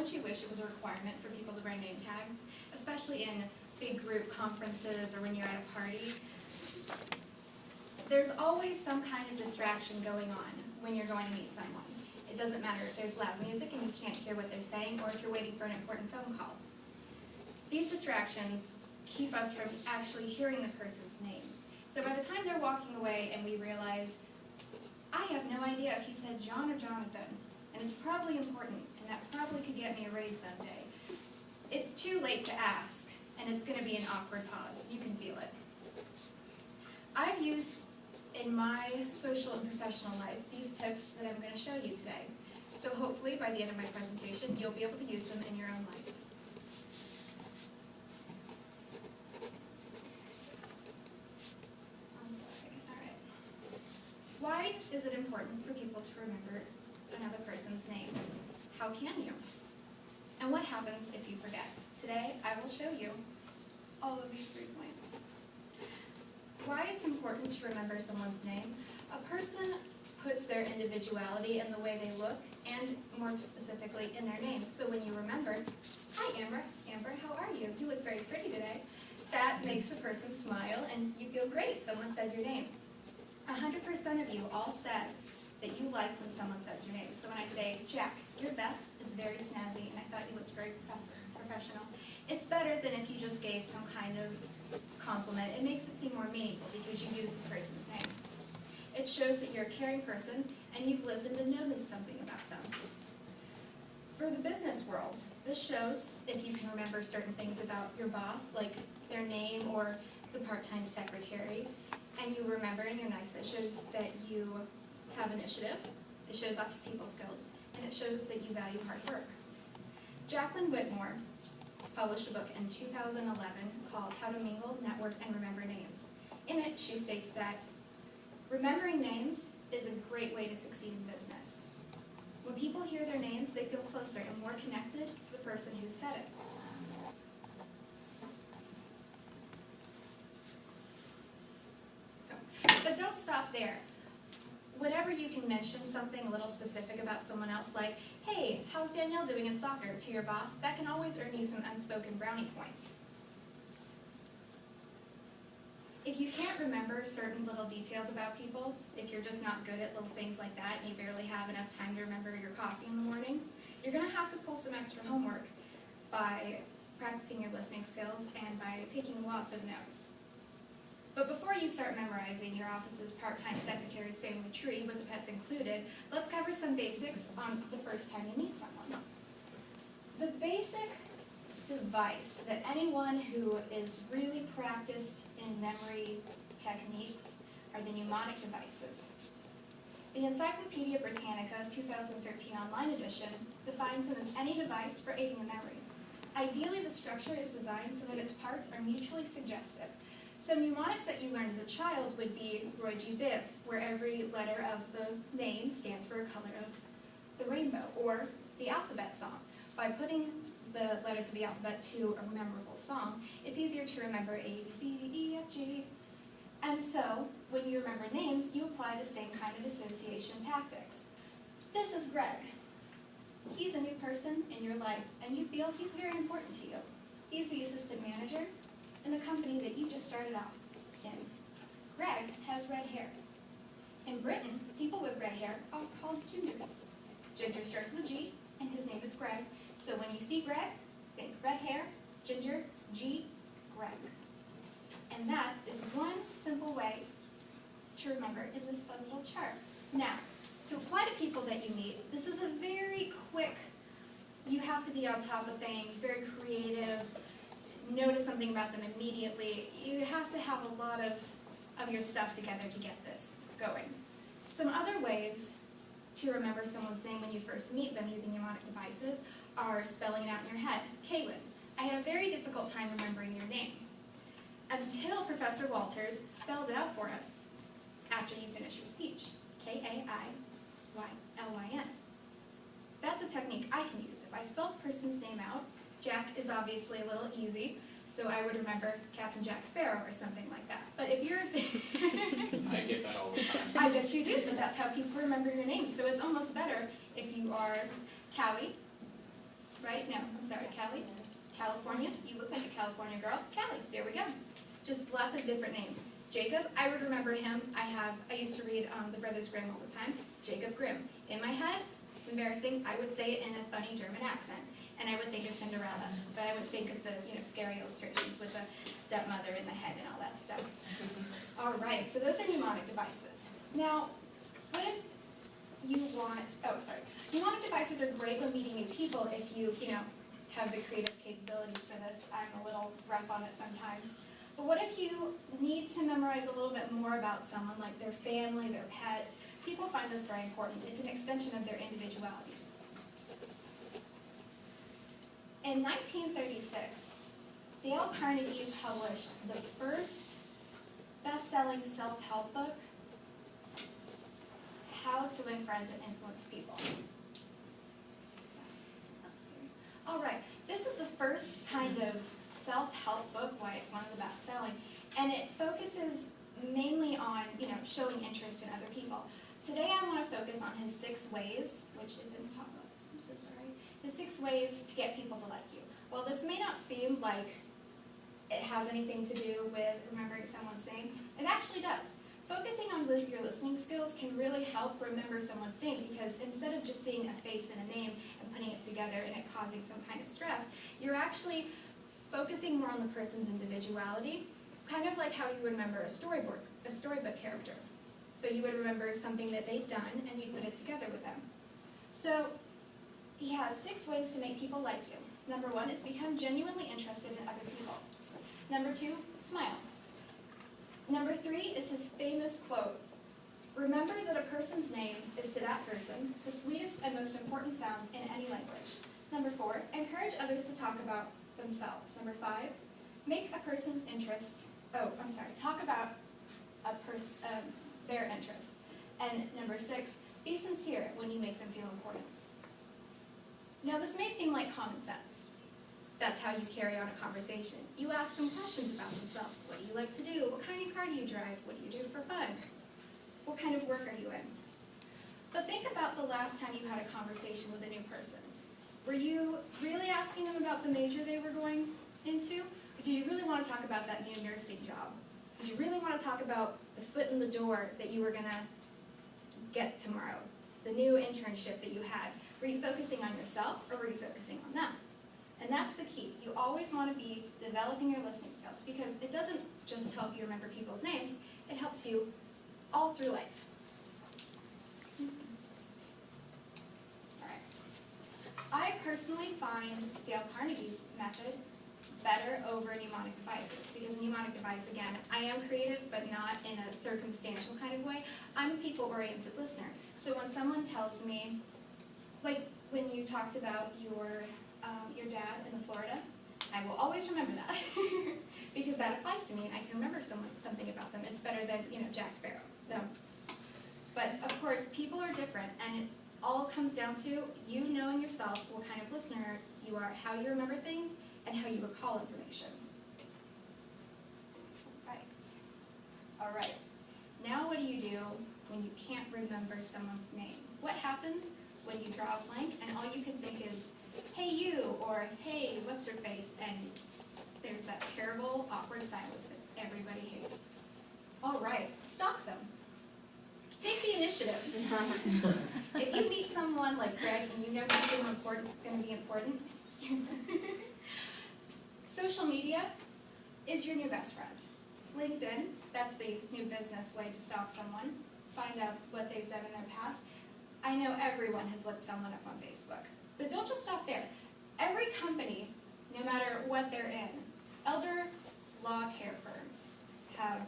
don't you wish it was a requirement for people to wear name tags, especially in big group conferences or when you're at a party? There's always some kind of distraction going on when you're going to meet someone. It doesn't matter if there's loud music and you can't hear what they're saying, or if you're waiting for an important phone call. These distractions keep us from actually hearing the person's name. So by the time they're walking away and we realize, I have no idea if he said John or Jonathan, and it's probably important, and that probably could get me a raise someday. It's too late to ask, and it's going to be an awkward pause. You can feel it. I've used in my social and professional life these tips that I'm going to show you today. So hopefully by the end of my presentation, you'll be able to use them in your own life. Why is it important for people to remember another person's name? How can you? And what happens if you forget? Today, I will show you all of these 3 points. Why it's important to remember someone's name. A person puts their individuality in the way they look, and more specifically, in their name. So when you remember, hi Amber, Amber, how are you? You look very pretty today. That makes the person smile, and you feel great. Someone said your name. 100% of you all said that you like when someone says your name. So when I say, Jack, your vest is very snazzy, and I thought you looked very professional, it's better than if you just gave some kind of compliment. It makes it seem more meaningful because you used the person's name. It shows that you're a caring person, and you've listened and noticed something about them. For the business world, this shows if you can remember certain things about your boss, like their name or the part-time secretary, and you remember and you're nice. That shows that you have initiative, it shows off your people skills, and it shows that you value hard work. Jacqueline Whitmore published a book in 2011 called How to Mingle, Network, and Remember Names. In it, she states that remembering names is a great way to succeed in business. When people hear their names, they feel closer and more connected to the person who said it. But don't stop there. Whenever you can mention something a little specific about someone else, like, hey, how's Danielle doing in soccer, to your boss, that can always earn you some unspoken brownie points. If you can't remember certain little details about people, if you're just not good at little things like that, and you barely have enough time to remember your coffee in the morning, you're going to have to pull some extra homework by practicing your listening skills and by taking lots of notes. But before you start memorizing your office's part-time secretary's family tree with the pets included, let's cover some basics on the first time you meet someone. The basic device that anyone who is really practiced in memory techniques are the mnemonic devices. The Encyclopedia Britannica 2013 online edition defines them as any device for aiding the memory. Ideally, the structure is designed so that its parts are mutually suggestive. So mnemonics that you learned as a child would be Roy G. Biv, where every letter of the name stands for a color of the rainbow, or the alphabet song. By putting the letters of the alphabet to a memorable song, it's easier to remember A, B, C, D, E, F, G. And so, when you remember names, you apply the same kind of association tactics. This is Greg. He's a new person in your life, and you feel he's very important to you. He's the assistant manager in the company that you just started off in. Greg has red hair. In Britain, people with red hair are called gingers. Ginger starts with a G, and his name is Greg. So when you see Greg, think red hair, ginger, G, Greg. And that is one simple way to remember in this fun little chart. Now, to apply to people that you meet, this is a very quick, you have to be on top of things, very creative, notice something about them immediately. You have to have a lot of your stuff together to get this going. Some other ways to remember someone's name when you first meet them using mnemonic devices are spelling it out in your head. Caitlin, I had a very difficult time remembering your name until Professor Walters spelled it out for us after you finished your speech. Kailyn. That's a technique I can use. If I spell the person's name out, Jack is obviously a little easy, so I would remember Captain Jack Sparrow or something like that. But if you're I get that all the time. I bet you do, but that's how people remember your name. So it's almost better if you are Cowie, right? No, I'm sorry, Cali. California, you look like a California girl. Cali, there we go. Just lots of different names. Jacob, I would remember him. I used to read The Brothers Grimm all the time. Jacob Grimm. In my head, it's embarrassing, I would say it in a funny German accent. And I would think of Cinderella, but I would think of the scary illustrations with the stepmother in the head and all that stuff. All right, so those are mnemonic devices. Now, what if you want, mnemonic devices are great when meeting new people if you have the creative capabilities for this. I'm a little rough on it sometimes. But what if you need to memorize a little bit more about someone, like their family, their pets? People find this very important. It's an extension of their individuality. In 1936, Dale Carnegie published the first best-selling self-help book, How to Win Friends and Influence People. All right, this is the first kind of self-help book, why it's one of the best-selling, and it focuses mainly on, showing interest in other people. Today I want to focus on his 6 ways, which it didn't pop up, I'm so sorry. The 6 ways to get people to like you. Well, this may not seem like it has anything to do with remembering someone's name. It actually does. Focusing on your listening skills can really help remember someone's name, because instead of just seeing a face and a name and putting it together and it causing some kind of stress, you're actually focusing more on the person's individuality, kind of like how you remember a storybook character. So you would remember something that they've done and you'd put it together with them. So he has 6 ways to make people like you. Number 1 is become genuinely interested in other people. Number 2, smile. Number 3 is his famous quote, remember that a person's name is to that person the sweetest and most important sound in any language. Number 4, encourage others to talk about themselves. Number 5, make a person's interest, talk about their interest. And number 6, be sincere when you make them feel important. Now this may seem like common sense. That's how you carry on a conversation. You ask them questions about themselves. What do you like to do? What kind of car do you drive? What do you do for fun? What kind of work are you in? But think about the last time you had a conversation with a new person. Were you really asking them about the major they were going into? Or did you really want to talk about that new nursing job? Did you really want to talk about the foot in the door that you were going to get tomorrow? The new internship that you had? Were you focusing on yourself or were you focusing on them? And that's the key. You always want to be developing your listening skills, because it doesn't just help you remember people's names, it helps you all through life. All right. I personally find Dale Carnegie's method better over mnemonic devices, because mnemonic device, again, I am creative, but not in a circumstantial kind of way. I'm a people-oriented listener. So when someone tells me, like when you talked about your dad in Florida, I will always remember that because that applies to me and I can remember something about them. It's better than, Jack Sparrow. So, but of course, people are different, and it all comes down to you knowing yourself, what kind of listener you are, how you remember things, and how you recall information. All right. Now what do you do when you can't remember someone's name? What happens when you draw a blank and all you can think is, hey you, or hey, what's her face, and there's that terrible, awkward silence that everybody hates. All right, stalk them. Take the initiative. If you meet someone like Greg and you know he's going to be important, social media is your new best friend. LinkedIn, that's the new business way to stalk someone, find out what they've done in their past. I know everyone has looked someone up on Facebook. But don't just stop there. Every company, no matter what they're in, elder law care firms have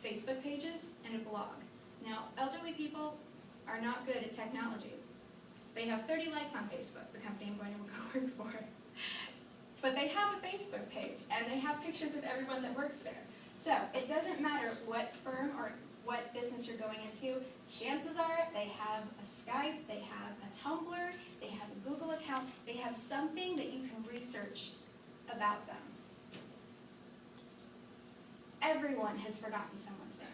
Facebook pages and a blog. Now, elderly people are not good at technology. They have 30 likes on Facebook, the company I'm going to go work for. But they have a Facebook page, and they have pictures of everyone that works there. So it doesn't matter what firm or what business you're going into, chances are they have a Skype, they have a Tumblr, they have a Google account, they have something that you can research about them. Everyone has forgotten someone's name.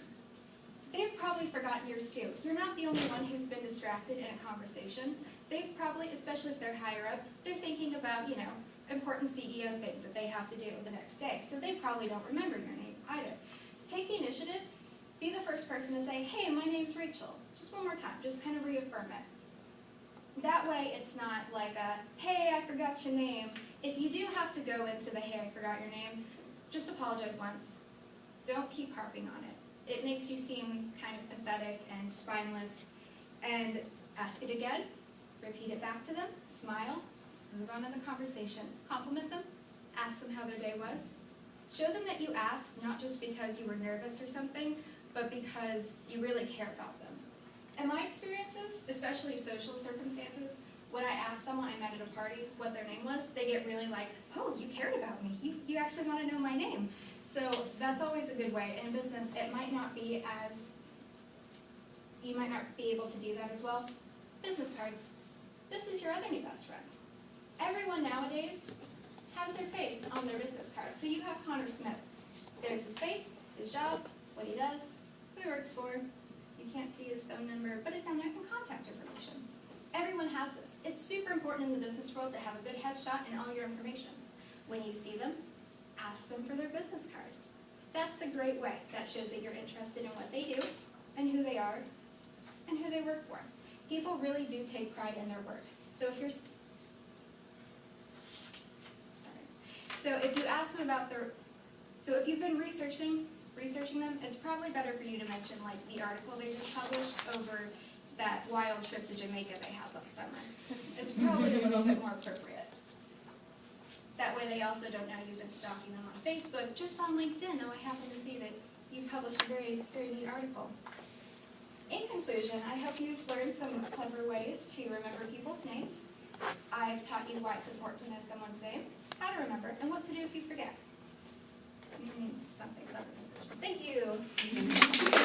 They've probably forgotten yours too. You're not the only one who's been distracted in a conversation. they've probably, especially if they're higher up, they're thinking about, important CEO things that they have to do the next day. So they probably don't remember your name either. Take the initiative. Be the first person to say, hey, my name's Rachel. Just one more time. Just kind of reaffirm it. That way it's not like a, hey, I forgot your name. If you do have to go into the, hey, I forgot your name, just apologize once. Don't keep harping on it. It makes you seem kind of pathetic and spineless. And ask it again. Repeat it back to them. Smile. Move on in the conversation. Compliment them. Ask them how their day was. Show them that you asked, not just because you were nervous or something, but because you really care about them. In my experiences, especially social circumstances, when I ask someone I met at a party what their name was, they get really like, oh, you cared about me. You actually want to know my name. So that's always a good way. In business, it might not be as, you might not be able to do that as well. Business cards. This is your other new best friend. Everyone nowadays has their face on their business card. So you have Connor Smith. There's his face, his job, what he does, who he works for. You can't see his phone number, but it's down there in contact information. Everyone has this. It's super important in the business world to have a good headshot and all your information. When you see them, ask them for their business card. That's the great way. That shows that you're interested in what they do and who they are and who they work for. People really do take pride in their work. So if you're if you ask them about if you've been researching them, it's probably better for you to mention like the article they just published over that wild trip to Jamaica they had last summer. It's probably a little bit more appropriate. That way they also don't know you've been stalking them on Facebook, just on LinkedIn. Oh, I happen to see that you published a very, very neat article. In conclusion, I hope you've learned some clever ways to remember people's names. I've taught you why it's important to know someone's name, how to remember, and what to do if you forget. Something clever. Thank you.